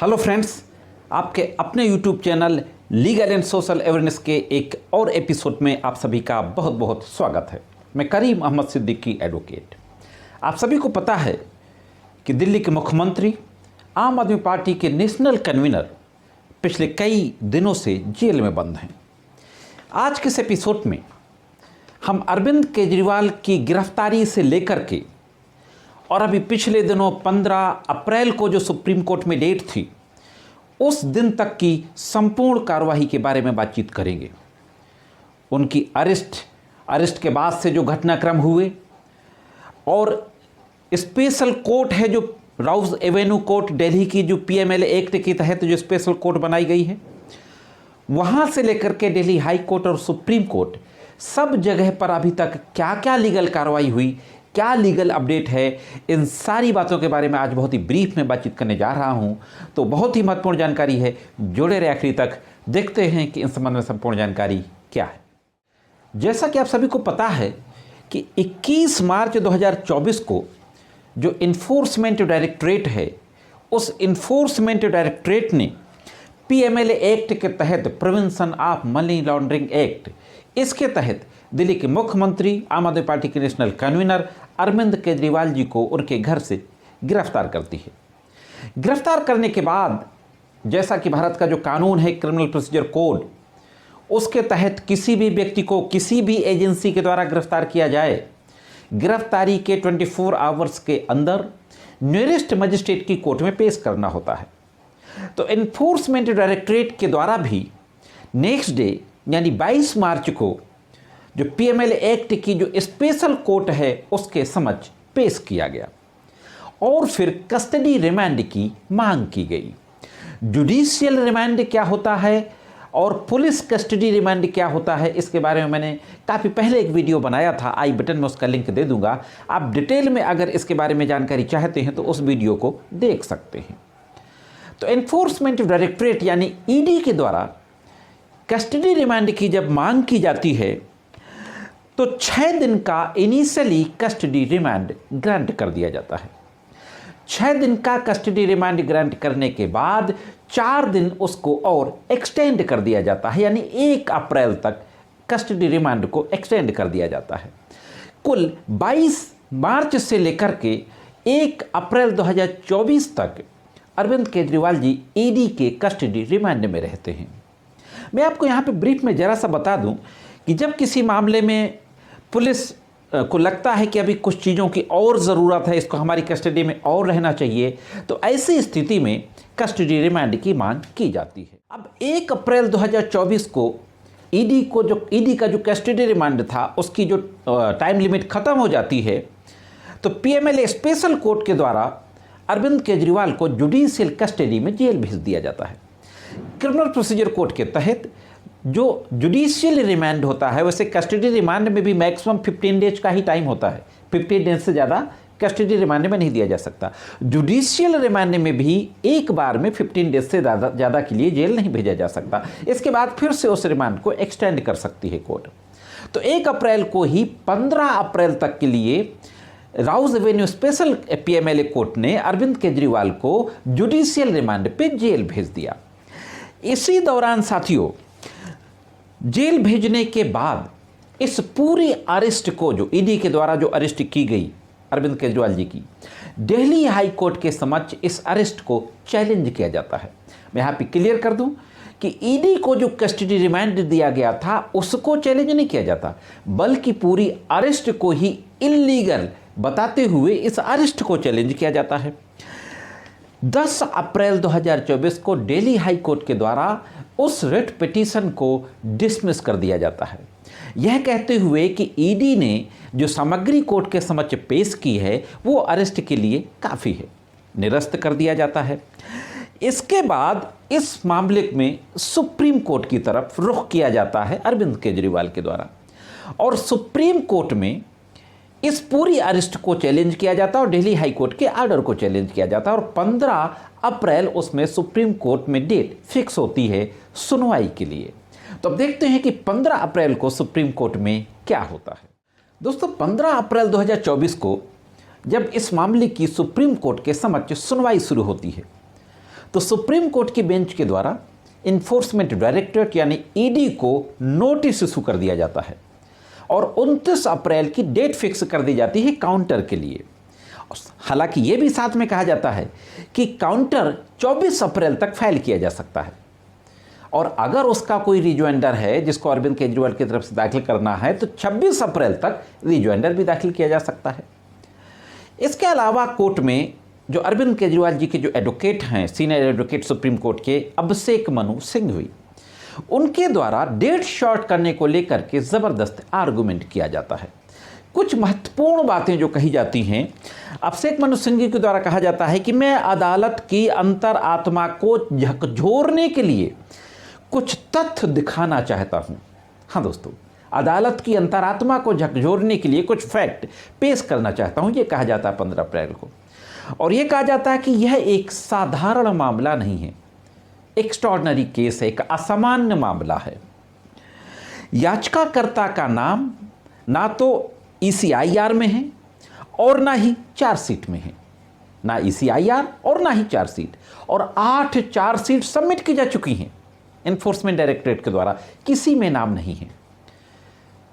Hello friends, आपके अपने YouTube channel legal and social awareness के एक और एपिसोड में आप सभी का बहुत बहुत स्वागत है। मैं करीम अहमद सिद्दीकी एडवोकेट। आप सभी को पता है कि दिल्ली के मुख्यमंत्री, आम आदमी पार्टी के नेशनल कन्वीनर पिछले कई दिनों से जेल में बंद हैं। आज के इस एपिसोड में हम अरविंद केजरीवाल की गिरफ्तारी से लेकर के और अभी पिछले दिनों 15 अप्रैल को जो सुप्रीम कोर्ट में डेट थी, उस दिन तक की संपूर्ण कार्रवाई के बारे में बातचीत करेंगे। उनकी अरेस्ट के बाद से जो घटनाक्रम हुए और स्पेशल कोर्ट है जो राउज एवेन्यू कोर्ट दिल्ली की, जो पीएमएलए एक्ट के तहत जो स्पेशल कोर्ट बनाई गई है, वहाँ से लेकर के दिल्ली हाई कोर्ट और सुप्रीम कोर्ट, सब जगह पर अभी तक क्या क्या लीगल कार्रवाई हुई, क्या लीगल अपडेट है, इन सारी बातों के बारे में आज बहुत ही ब्रीफ में बातचीत करने जा रहा हूं। तो बहुत ही महत्वपूर्ण जानकारी है, जुड़े रहे आखिरी तक। देखते हैं कि इन संबंध में संपूर्ण जानकारी क्या है। जैसा कि आप सभी को पता है कि 21 मार्च 2024 को जो इन्फोर्समेंट डायरेक्टरेट है, उस इन्फोर्समेंट डायरेक्टरेट ने पीएमएलए एक्ट के तहत, prevention of money laundering act, इसके तहत दिल्ली के मुख्यमंत्री, आम आदमी पार्टी के नेशनल कन्वीनर अरविंद केजरीवाल जी को उनके घर से गिरफ्तार करती है। गिरफ्तार करने के बाद, जैसा कि भारत का जो कानून है, क्रिमिनल प्रोसीजर कोड, उसके तहत किसी भी व्यक्ति को किसी भी एजेंसी के द्वारा गिरफ्तार किया जाए, गिरफ्तारी के 24 आवर्स के अंदर नियरेस्ट मजिस्ट्रेट की कोर्ट में पेश करना होता है। तो एनफोर्समेंट डायरेक्टरेट के द्वारा भी नेक्स्ट डे यानी 22 मार्च को जो पीएमएलए एक्ट की जो स्पेशल कोर्ट है उसके समक्ष पेश किया गया और फिर कस्टडी रिमांड की मांग की गई। जुडिशियल रिमांड क्या होता है और पुलिस कस्टडी रिमांड क्या होता है, इसके बारे में मैंने काफ़ी पहले एक वीडियो बनाया था, आई बटन में उसका लिंक दे दूंगा। आप डिटेल में अगर इसके बारे में जानकारी चाहते हैं तो उस वीडियो को देख सकते हैं। तो एनफोर्समेंट डायरेक्टरेट यानी ईडी के द्वारा कस्टडी रिमांड की जब मांग की जाती है तो 6 दिन का इनिशियली कस्टडी रिमांड ग्रांट कर दिया जाता है। 6 दिन का कस्टडी रिमांड ग्रांट करने के बाद 4 दिन उसको और एक्सटेंड कर दिया जाता है, यानी 1 अप्रैल तक कस्टडी रिमांड को एक्सटेंड कर दिया जाता है। कुल 22 मार्च से लेकर के 1 अप्रैल 2024 तक अरविंद केजरीवाल जी ईडी के कस्टडी रिमांड में रहते हैं। मैं आपको यहाँ पे ब्रीफ में ज़रा सा बता दूँ कि जब किसी मामले में पुलिस को लगता है कि अभी कुछ चीज़ों की और ज़रूरत है, इसको हमारी कस्टडी में और रहना चाहिए, तो ऐसी स्थिति में कस्टडी रिमांड की मांग की जाती है। अब 1 अप्रैल 2024 को ईडी का जो कस्टडी रिमांड था, उसकी जो टाइम लिमिट ख़त्म हो जाती है, तो पीएमएलए स्पेशल कोर्ट के द्वारा अरविंद केजरीवाल को जुडिशियल कस्टडी में जेल भेज दिया जाता है। क्रिमिनल प्रोसीजर कोड के तहत जो जुडिशियल रिमांड होता है, वैसे कस्टडी रिमांड में भी मैक्सिमम 15 डेज का ही टाइम होता है, 15 डेज से ज़्यादा कस्टडी रिमांड में नहीं दिया जा सकता। जुडिशियल रिमांड में भी एक बार में 15 डेज से ज़्यादा के लिए जेल नहीं भेजा जा सकता। इसके बाद फिर से उस रिमांड को एक्सटेंड कर सकती है कोर्ट। तो 1 अप्रैल को ही 15 अप्रैल तक के लिए Rouse Avenue special PMLA court ने अरविंद केजरीवाल को जुडिशियल रिमांड पे जेल भेज दिया। इसी दौरान साथियों, जेल भेजने के बाद इस पूरी अरेस्ट को, जो ईडी के द्वारा जो अरेस्ट की गई अरविंद केजरीवाल जी की, दिल्ली हाई कोर्ट के समक्ष इस अरेस्ट को चैलेंज किया जाता है। मैं यहाँ पे क्लियर कर दूं कि ईडी को जो कस्टडी रिमांड दिया गया था उसको चैलेंज नहीं किया जाता, बल्कि पूरी अरेस्ट को ही इल्लीगल बताते हुए इस अरेस्ट को चैलेंज किया जाता है। 10 अप्रैल 2024 को दिल्ली हाई कोर्ट के द्वारा उस रिट पिटीशन को डिसमिस कर दिया जाता है, यह कहते हुए कि ईडी ने जो सामग्री कोर्ट के समक्ष पेश की है वो अरेस्ट के लिए काफ़ी है, निरस्त कर दिया जाता है। इसके बाद इस मामले में सुप्रीम कोर्ट की तरफ रुख किया जाता है अरविंद केजरीवाल के द्वारा, और सुप्रीम कोर्ट में इस पूरी अरेस्ट को चैलेंज किया जाता है और दिल्ली हाई कोर्ट के आर्डर को चैलेंज किया जाता है, और 15 अप्रैल उसमें सुप्रीम कोर्ट में डेट फिक्स होती है सुनवाई के लिए। तो अब देखते हैं कि 15 अप्रैल को सुप्रीम कोर्ट में क्या होता है। दोस्तों, 15 अप्रैल 2024 को जब इस मामले की सुप्रीम कोर्ट के समक्ष सुनवाई शुरू होती है, तो सुप्रीम कोर्ट की बेंच के द्वारा इन्फोर्समेंट डायरेक्टरेट यानी ईडी को नोटिस इशू कर दिया जाता है और 29 अप्रैल की डेट फिक्स कर दी जाती है काउंटर के लिए। हालांकि ये भी साथ में कहा जाता है कि काउंटर 24 अप्रैल तक फाइल किया जा सकता है और अगर उसका कोई रिजॉइंडर है जिसको अरविंद केजरीवाल की तरफ से दाखिल करना है तो 26 अप्रैल तक रिजॉइंडर भी दाखिल किया जा सकता है। इसके अलावा कोर्ट में जो अरविंद केजरीवाल जी के जो एडवोकेट हैं, सीनियर एडवोकेट सुप्रीम कोर्ट के अभिषेक मनु सिंघवी, उनके द्वारा डेट शॉर्ट करने को लेकर के ज़बरदस्त आर्गूमेंट किया जाता है। कुछ महत्वपूर्ण बातें जो कही जाती हैं, अभिषेक मनु सिंघवी के द्वारा कहा जाता है कि मैं अदालत की अंतर आत्मा को झकझोरने के लिए कुछ तथ्य दिखाना चाहता हूं। हाँ दोस्तों, अदालत की अंतरात्मा को झकझोरने के लिए कुछ फैक्ट पेश करना चाहता हूं, यह कहा जाता है 15 अप्रैल को। और यह कहा जाता है कि यह एक साधारण मामला नहीं है, एक्स्ट्रॉर्डिनरी केस है, एक असामान्य मामला है। याचिकाकर्ता का नाम ना तो ECIR में है और ना ही चार्जशीट में है, ना ECIR और ना ही चार्जशीट, और 8 चार्जशीट सबमिट की जा चुकी हैं इन्फोर्समेंट डायरेक्टरेट के द्वारा, किसी में नाम नहीं है।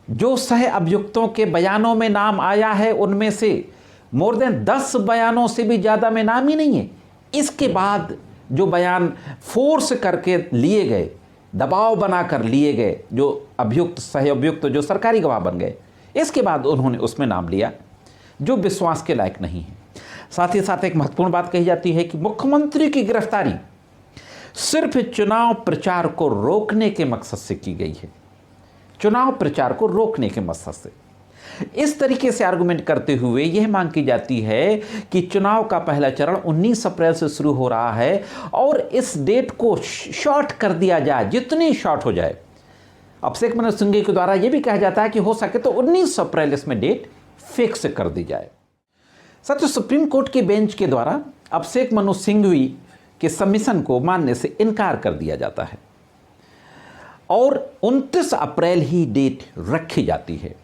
जो सह अभियुक्तों के बयानों में नाम आया है उनमें से मोर देन 10 बयानों से भी ज़्यादा में नाम ही नहीं है। इसके बाद जो बयान फोर्स करके लिए गए, दबाव बनाकर लिए गए, जो अभियुक्त सह अभियुक्त जो सरकारी गवाह बन गए, इसके बाद उन्होंने उसमें नाम लिया जो विश्वास के लायक नहीं है। साथ ही साथ एक महत्वपूर्ण बात कही जाती है कि मुख्यमंत्री की गिरफ्तारी सिर्फ चुनाव प्रचार को रोकने के मकसद से की गई है, चुनाव प्रचार को रोकने के मकसद से। इस तरीके से आर्गुमेंट करते हुए यह मांग की जाती है कि चुनाव का पहला चरण 19 अप्रैल से शुरू हो रहा है और इस डेट को शॉर्ट कर दिया जाए, जितनी शॉर्ट हो जाए। अभिषेक मनु सिंघवी के द्वारा यह भी कहा जाता है कि हो सके तो 19 अप्रैल इसमें डेट फिक्स कर दी जाए। साथ ही सुप्रीम कोर्ट की बेंच के द्वारा अभिषेक मनु सिंघवी के सबमिशन को मानने से इनकार कर दिया जाता है और 29 अप्रैल ही डेट रखी जाती है।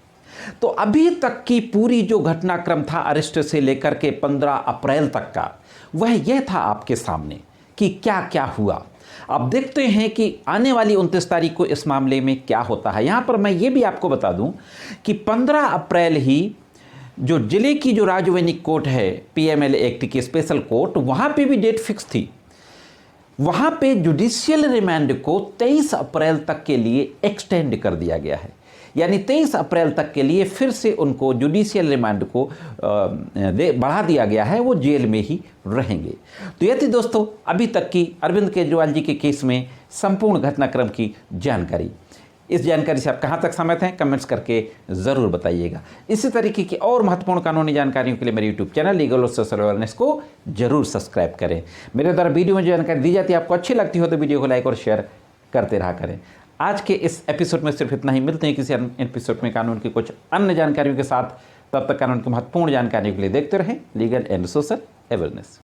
तो अभी तक की पूरी जो घटनाक्रम था अरेस्ट से लेकर के 15 अप्रैल तक का, वह यह था आपके सामने कि क्या क्या हुआ। अब देखते हैं कि आने वाली 29 तारीख को इस मामले में क्या होता है। यहाँ पर मैं ये भी आपको बता दूं कि 15 अप्रैल ही जो जिले की जो राजवैनिक कोर्ट है, PML एक्ट की स्पेशल कोर्ट, वहाँ पे भी डेट फिक्स थी। वहाँ पे जुडिशियल रिमांड को 23 अप्रैल तक के लिए एक्सटेंड कर दिया गया है, यानी 23 अप्रैल तक के लिए फिर से उनको जुडिशियल रिमांड को बढ़ा दिया गया है, वो जेल में ही रहेंगे। तो यह थी दोस्तों अभी तक की अरविंद केजरीवाल जी के केस में संपूर्ण घटनाक्रम की जानकारी। इस जानकारी से आप कहां तक सहमत हैं, कमेंट्स करके ज़रूर बताइएगा। इसी तरीके की और महत्वपूर्ण कानूनी जानकारियों के लिए मेरे यूट्यूब चैनल लीगल और सोशल अवेयरनेस को जरूर सब्सक्राइब करें। मेरे द्वारा वीडियो में जो जानकारी दी जाती है आपको अच्छी लगती हो तो वीडियो को लाइक और शेयर करते रहा करें। आज के इस एपिसोड में सिर्फ इतना ही, मिलते हैं किसी अन्य एपिसोड में कानून की कुछ अन्य जानकारियों के साथ। तब तक कानून की महत्वपूर्ण जानकारियों के लिए देखते रहें लीगल एंड सोशल अवेयरनेस।